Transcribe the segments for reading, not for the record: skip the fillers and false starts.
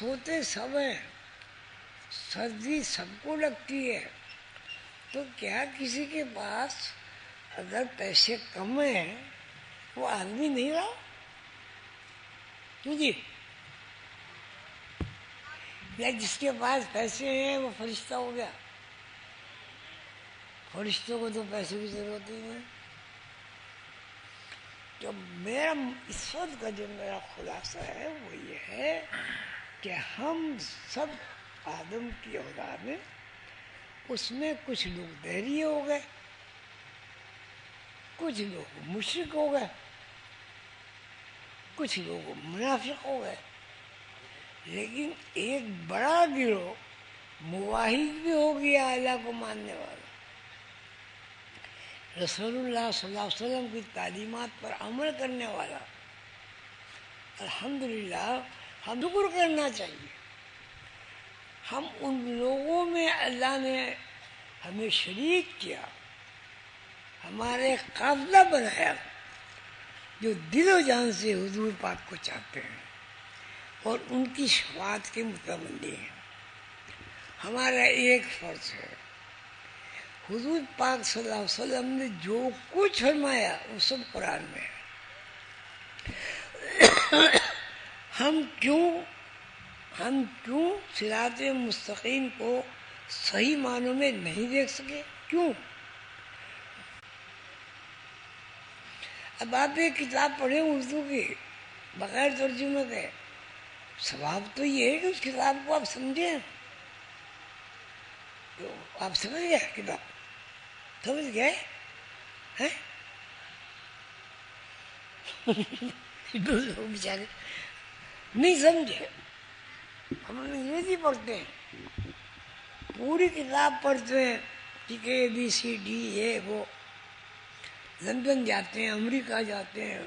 سوتے سب ہیں، سردی سب کو لگتی ہے، تو کیا کسی کے پاس اگر پیسے کم ہیں وہ آدمی نہیں رہا؟ کیوں جی؟ یا جس کے پاس پیسے ہیں وہ فرشتہ ہو گیا؟ فرشتوں کو تو پیسے کی ضرورت ہی نہیں۔ تو میرا اس وقت کا جو میرا خلاصہ ہے وہ یہ ہے کہ ہم سب آدم کی اولاد ہیں، اس میں کچھ لوگ دہری ہو گئے، کچھ لوگ مشرک ہو گئے، کچھ لوگ منافق ہو گئے، لیکن ایک بڑا گروہ موحد بھی ہو گیا، اللہ کو ماننے والا، رسول اللہ صلی اللہ علیہ وسلم کی تعلیمات پر عمل کرنے والا۔ الحمدللہ ہم شکر کرنا چاہیے، ہم ان لوگوں میں اللہ نے ہمیں شریک کیا، ہمارے قافلہ بنایا جو دل و جان سے حضور پاک کو چاہتے ہیں اور ان کی شفاعت کے متمنی ہیں۔ ہمارا ایک فرض ہے، حضور پاک صلی اللہ علیہ وسلم نے جو کچھ فرمایا وہ سب قرآن میں ہے۔ ہم کیوں صراط مستقیم کو صحیح معنوں میں نہیں دیکھ سکے؟ کیوں؟ اب آپ ایک کتاب پڑھیں اردو کی بغیر ترجمے کے، ثواب تو یہ ہے کہ اس کتاب کو آپ سمجھیں۔ آپ سمجھ گئے کتاب؟ سمجھ گئے؟ دوسرے بیچارے نہیں سمجھے، ہم انگریزی پڑھتے ہیں، پوری کتاب پڑھتے ہیں، ٹھیک ہے، ABCD یہ وہ، لندن جاتے ہیں، امریکہ جاتے ہیں،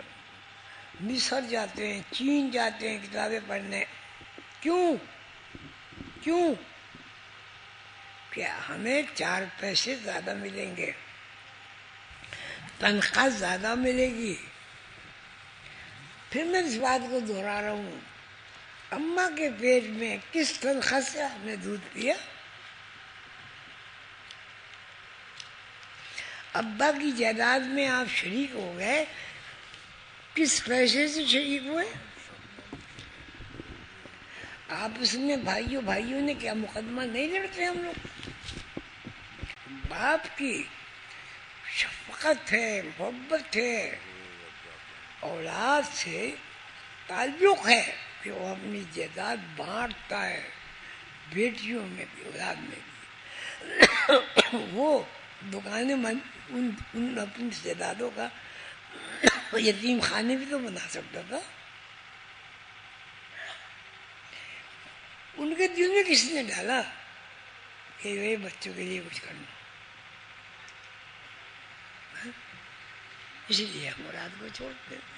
مصر جاتے ہیں، چین جاتے ہیں کتابیں پڑھنے۔ کیوں؟ کہ ہمیں 4 پیسے زیادہ ملیں گے، تنخواہ زیادہ ملے گی۔ پھر میں اس بات کو دہرا رہا ہوں، اماں کے پیٹ میں کس تنخواہ سے آپ نے دودھ پیا؟ ابا کی جائیداد میں آپ شریک ہو گئے، کس پیسے سے شریک ہوئے؟ آپس میں بھائیوں نے کیا مقدمہ نہیں لڑتے ہم لوگ؟ باپ کی شفقت ہے، محبت ہے، اولاد سے تعلق ہے کہ وہ اپنی جائیداد بانٹتا ہے، بیٹیوں میں بھی اولاد میں بھی۔ وہ دکانیں ان اپنی جائیدادوں کا یتیم خانے بھی تو بنا سکتا تھا۔ ان کے دل میں کس نے ڈالا کہ یہ بچوں کے لیے کچھ کرنا؟ اسی لیے ہم اولاد کو چھوڑتے ہیں۔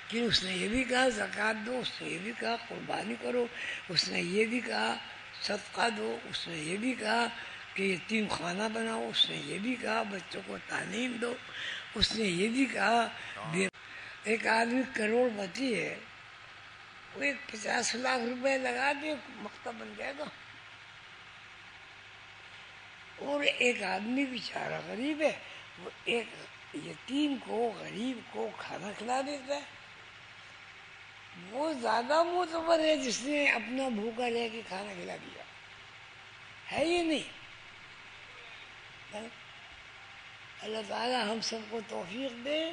کہ اس نے یہ بھی کہا زکوٰۃ دو، اس نے یہ بھی کہا قربانی کرو، اس نے یہ بھی کہا صدقہ دو، اس نے یہ بھی کہا کہ یتیم خانہ بناؤ، اس نے یہ بھی کہا بچوں کو تعلیم دو، اس نے یہ بھی کہا۔ ایک آدمی کروڑ پتی ہے، وہ ایک 50 لاکھ روپے لگا دے مکتب بن جائے گا، اور ایک آدمی بیچارہ غریب ہے، وہ ایک یتیم کو غریب کو کھانا کھلا دیتا ہے، وہ زیادہ معتبر ہے جس نے اپنا بھوکا لے کے کھانا کھلا دیا ہے یہ نہیں؟ اللہ تعالی ہم سب کو توفیق دے